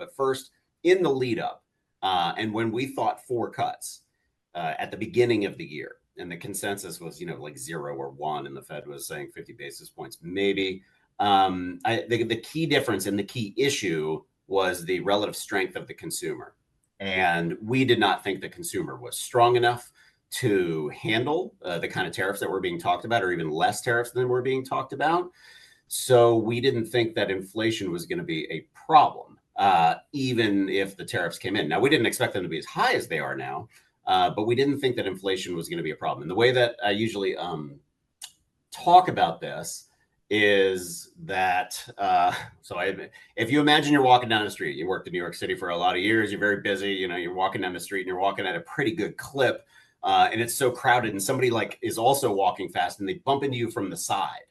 But first, in the lead up, and when we thought 4 cuts at the beginning of the year, and the consensus was, like 0 or 1, and the Fed was saying 50 basis points, maybe. The key difference and the key issue was the relative strength of the consumer. And we did not think the consumer was strong enough to handle the kind of tariffs that were being talked about, or even less tariffs than were being talked about. So we didn't think that inflation was going to be a problem, even if the tariffs came in. Now, we didn't expect them to be as high as they are now, but we didn't think that inflation was going to be a problem. And the way that I usually talk about this is that, if you imagine you're walking down the street, you worked in New York City for a lot of years, you're very busy, you're walking down the street and you're walking at a pretty good clip, and it's so crowded, and somebody is also walking fast and they bump into you from the side.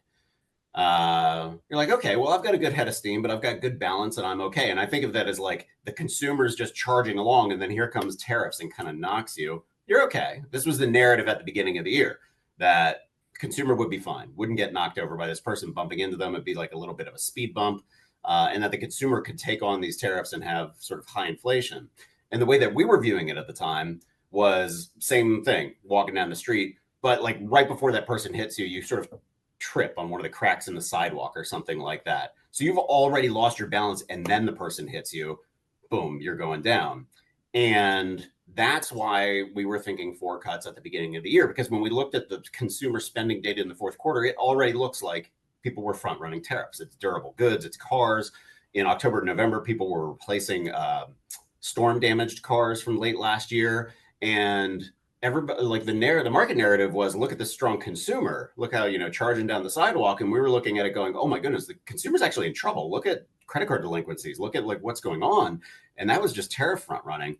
You're like, okay, well, I've got a good head of steam, but I've got good balance and I'm okay. And I think of that as like the consumer's just charging along, and then here comes tariffs and kind of knocks you. You're okay. This was the narrative at the beginning of the year, that consumer would be fine, wouldn't get knocked over by this person bumping into them. It'd be like a little bit of a speed bump, and that the consumer could take on these tariffs and have sort of high inflation. And the way that we were viewing it at the time was same thing, walking down the street, but like right before that person hits you, you sort of trip on one of the cracks in the sidewalk or something like that. So you've already lost your balance, and then the person hits you, boom, you're going down. And that's why we were thinking 4 cuts at the beginning of the year, because when we looked at the consumer spending data in the fourth quarter, it already looks like people were front running tariffs. It's durable goods, it's cars. In October, November, people were replacing storm damaged cars from late last year. And everybody, like the market narrative was, look at this strong consumer, look how, charging down the sidewalk. And we were looking at it going, oh my goodness, the consumer's actually in trouble. Look at credit card delinquencies, look at like what's going on. And that was just tariff front running.